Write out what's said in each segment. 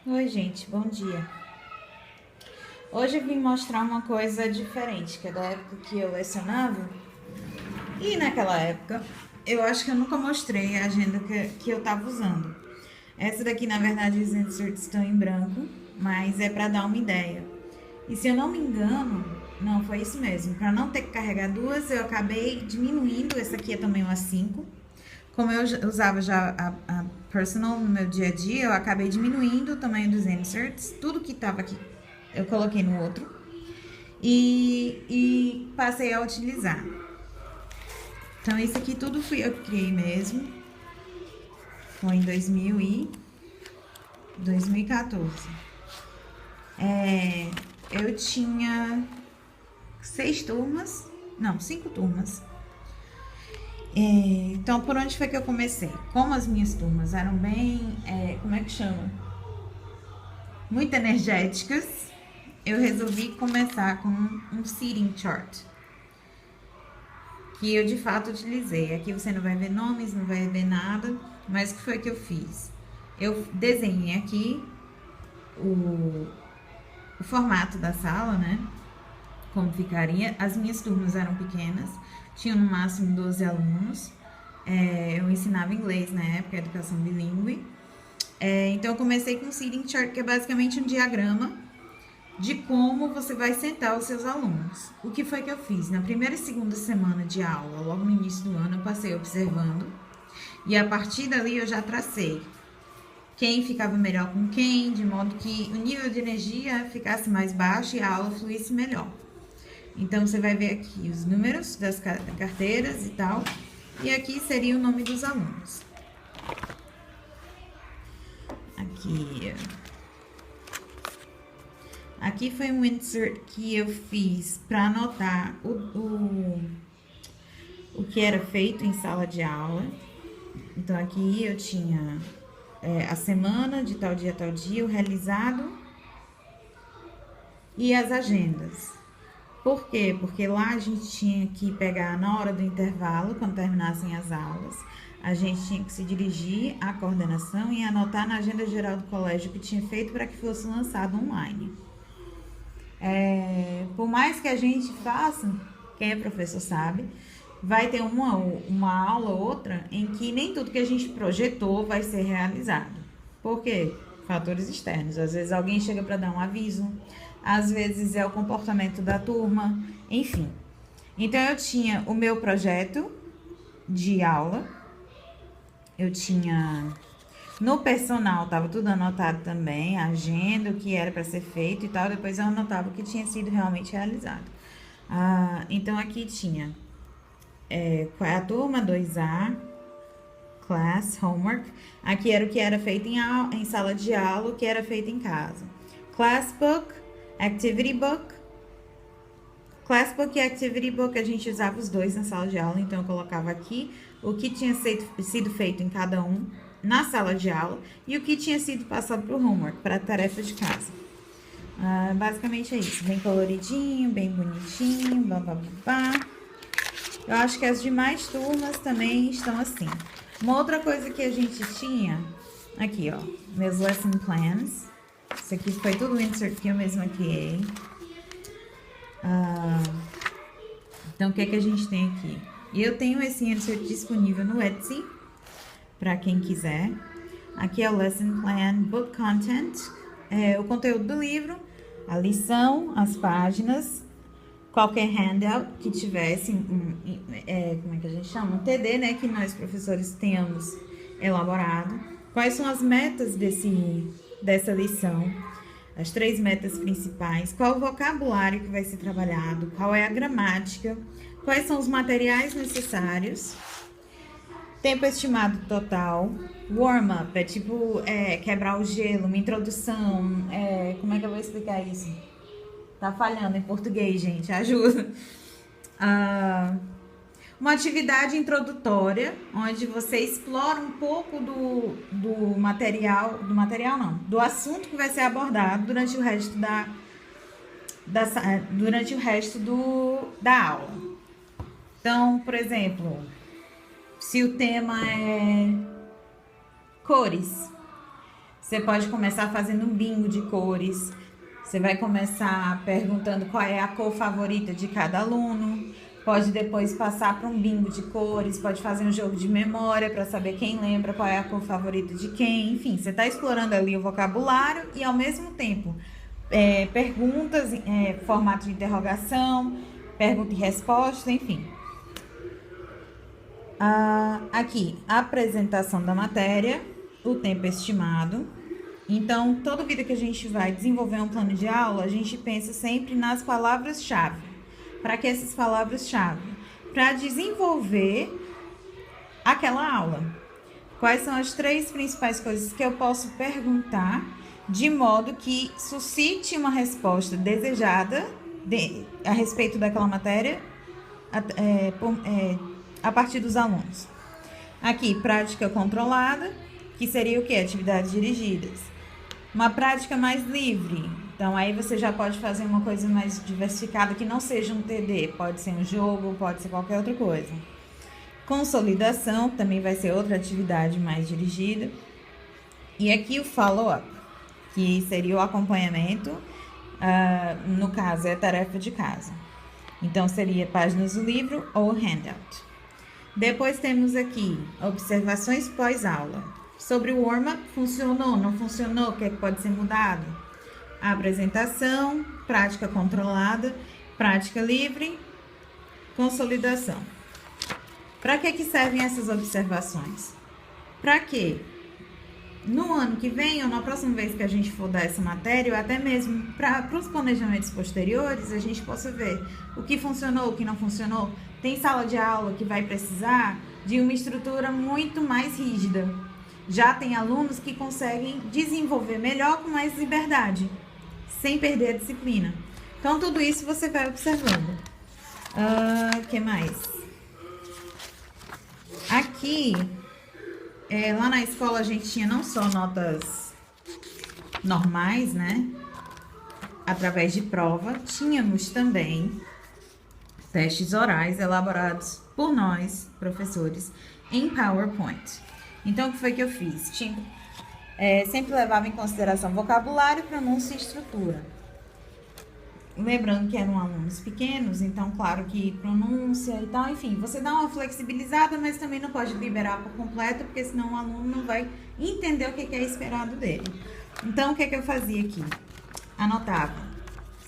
Oi, gente, bom dia. Hoje eu vim mostrar uma coisa diferente, que é da época que eu lecionava. E naquela época, eu acho que eu nunca mostrei a agenda que eu tava usando. Essa daqui, na verdade, os inserts estão em branco, mas é para dar uma ideia. E se eu não me engano, não, foi isso mesmo. Para não ter que carregar duas, eu acabei diminuindo. Essa aqui é também uma 5. Como eu usava já a personal no meu dia a dia, eu acabei diminuindo o tamanho dos inserts. Tudo que tava aqui eu coloquei no outro e passei a utilizar. Então, isso aqui tudo fui eu que criei mesmo. Foi em 2014. Eu tinha 6 turmas, não, 5 turmas. Então, por onde foi que eu comecei? Como as minhas turmas eram bem, como é que chama? Muito energéticas, eu resolvi começar com um seating chart, que eu de fato utilizei. Aqui você não vai ver nomes, não vai ver nada, mas o que foi que eu fiz? Eu desenhei aqui o formato da sala, né? Como ficaria. As minhas turmas eram pequenas, tinham no máximo 12 alunos. Eu ensinava inglês na época, educação bilíngue. Então eu comecei com o seating chart, que é basicamente um diagrama de como você vai sentar os seus alunos. O que foi que eu fiz? Na primeira e segunda semana de aula, logo no início do ano, eu passei observando. E a partir dali eu já tracei quem ficava melhor com quem, de modo que o nível de energia ficasse mais baixo e a aula fluísse melhor. Então você vai ver aqui os números das carteiras e tal. E aqui seria o nome dos alunos. Aqui. Aqui foi um insert que eu fiz para anotar o que era feito em sala de aula. Então aqui eu tinha a semana de tal dia a tal dia, o realizado e as agendas. Por quê? Porque lá a gente tinha que pegar na hora do intervalo, quando terminassem as aulas, a gente tinha que se dirigir à coordenação e anotar na agenda geral do colégio o que tinha feito para que fosse lançado online. Por mais que a gente faça, quem é professor sabe, vai ter uma aula ou outra em que nem tudo que a gente projetou vai ser realizado. Por quê? Fatores externos. Às vezes alguém chega para dar um aviso, às vezes é o comportamento da turma, enfim. Então eu tinha o meu projeto de aula, eu tinha no personal, tava tudo anotado também, a agenda, o que era para ser feito e tal. Depois eu anotava o que tinha sido realmente realizado. Então aqui tinha qual é a turma 2A, class, homework. Aqui era o que era feito em sala de aula, o que era feito em casa. Class book, activity book. Class book e activity book a gente usava os dois na sala de aula, então eu colocava aqui o que tinha sido feito em cada um na sala de aula e o que tinha sido passado para o homework, para a tarefa de casa. Basicamente é isso, bem coloridinho, bem bonitinho, blá blá blá. Eu acho que as demais turmas também estão assim. Uma outra coisa que a gente tinha, aqui ó, meus lesson plans. Isso aqui foi tudo insert que eu mesma criei. Então, o que é que a gente tem aqui? Eu tenho esse insert disponível no Etsy, para quem quiser. Aqui é o Lesson Plan Book Content, o conteúdo do livro, a lição, as páginas, qualquer handout que tivesse, como é que a gente chama? Um TD, né, que nós professores tenhamos elaborado. Quais são as metas dessa lição? As 3 metas principais, qual o vocabulário que vai ser trabalhado, qual é a gramática, quais são os materiais necessários, tempo estimado total, warm-up, é tipo quebrar o gelo, uma introdução, como é que eu vou explicar isso? Tá falhando em português, gente, ajuda. Uma atividade introdutória, onde você explora um pouco do material não, do assunto que vai ser abordado durante o resto da aula. Então, por exemplo, se o tema é cores, Você pode começar fazendo um bingo de cores. Você vai começar perguntando qual é a cor favorita de cada aluno. Pode depois passar para um bingo de cores, pode fazer um jogo de memória para saber quem lembra qual é a cor favorita de quem. Enfim, você está explorando ali o vocabulário e, ao mesmo tempo, perguntas, formato de interrogação, pergunta e resposta, enfim. Aqui, a apresentação da matéria, o tempo estimado. Então, toda vida que a gente vai desenvolver um plano de aula, a gente pensa sempre nas palavras-chave. Para que essas palavras-chave? Para desenvolver aquela aula. Quais são as 3 principais coisas que eu posso perguntar de modo que suscite uma resposta desejada a respeito daquela matéria a partir dos alunos? Aqui, prática controlada, que seria o quê? Atividades dirigidas. Uma prática mais livre. Então, aí você já pode fazer uma coisa mais diversificada, que não seja um TD. Pode ser um jogo, pode ser qualquer outra coisa. Consolidação, também vai ser outra atividade mais dirigida. E aqui o follow-up, que seria o acompanhamento. No caso, é tarefa de casa. Então, seria páginas do livro ou handout. Depois temos aqui observações pós-aula. Sobre o warm-up, funcionou, não funcionou, o que é que pode ser mudado? A apresentação, prática controlada, prática livre, consolidação. Para que servem essas observações? Para que no ano que vem, ou na próxima vez que a gente for dar essa matéria, ou até mesmo para os planejamentos posteriores, a gente possa ver o que funcionou, o que não funcionou. Tem sala de aula que vai precisar de uma estrutura muito mais rígida. Já tem alunos que conseguem desenvolver melhor com mais liberdade, sem perder a disciplina. Então, tudo isso você vai observando. Que mais? Aqui, lá na escola a gente tinha não só notas normais, né? Através de prova, tínhamos também testes orais elaborados por nós, professores, em PowerPoint. Então, o que foi que eu fiz? Sempre levava em consideração vocabulário, pronúncia e estrutura. Lembrando que eram alunos pequenos, então, claro que pronúncia e tal, enfim, você dá uma flexibilizada, mas também não pode liberar por completo, porque senão o aluno não vai entender o que é esperado dele. Então, o que eu fazia aqui? Anotava.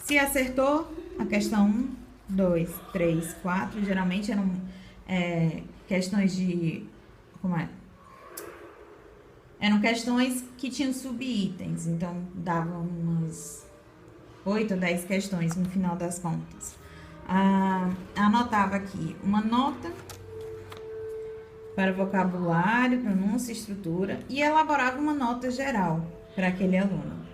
Se acertou, a questão 1, 2, 3, 4, geralmente eram questões de... Como é? Eram questões que tinham subitens, então davam umas 8 ou 10 questões no final das contas. Anotava aqui uma nota para vocabulário, pronúncia e estrutura e elaborava uma nota geral para aquele aluno.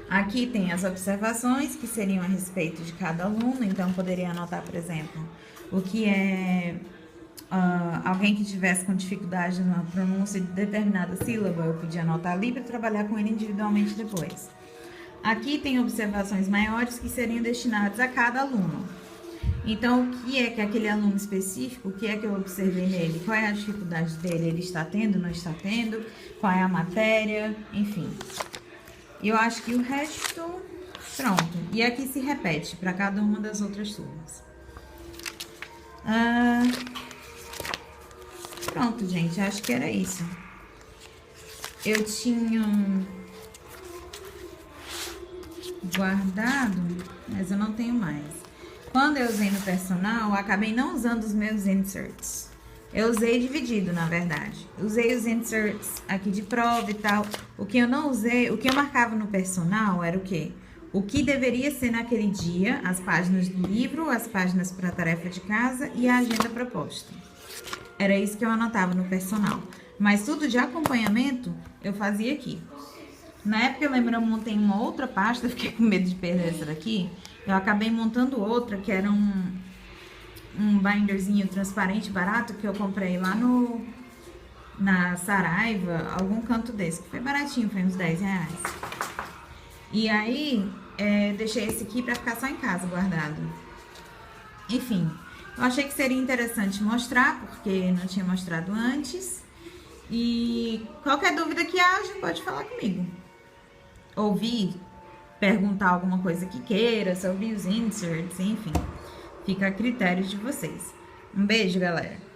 Aqui tem as observações que seriam a respeito de cada aluno, então poderia anotar, por exemplo, o que é... alguém que tivesse com dificuldade na pronúncia de determinada sílaba, eu podia anotar ali para trabalhar com ele individualmente depois. Aqui tem observações maiores que seriam destinadas a cada aluno. Então, o que é que aquele aluno específico, o que é que eu observei nele? Qual é a dificuldade dele? Ele está tendo, não está tendo? Qual é a matéria? Enfim. Eu acho que o resto... Pronto. E aqui se repete para cada uma das outras turmas. Pronto, gente, acho que era isso. Eu tinha guardado, mas eu não tenho mais. Quando eu usei no personal, eu acabei não usando os meus inserts. Eu usei dividido, na verdade. Usei os inserts aqui de prova e tal. O que eu não usei, o que eu marcava no personal era o quê? O que deveria ser naquele dia, as páginas do livro, as páginas para a tarefa de casa e a agenda proposta. Era isso que eu anotava no personal. Mas tudo de acompanhamento eu fazia aqui. Na época, eu lembro, eu montei uma outra pasta, fiquei com medo de perder essa daqui. Eu acabei montando outra, que era um binderzinho transparente, barato, que eu comprei lá na Saraiva, algum canto desse, que foi baratinho, foi uns 10 reais. E aí, deixei esse aqui pra ficar só em casa, guardado. Enfim, eu achei que seria interessante mostrar, porque não tinha mostrado antes. E qualquer dúvida que haja, pode falar comigo. Ouvir, perguntar alguma coisa que queira sobre os inserts, enfim. Fica a critério de vocês. Um beijo, galera!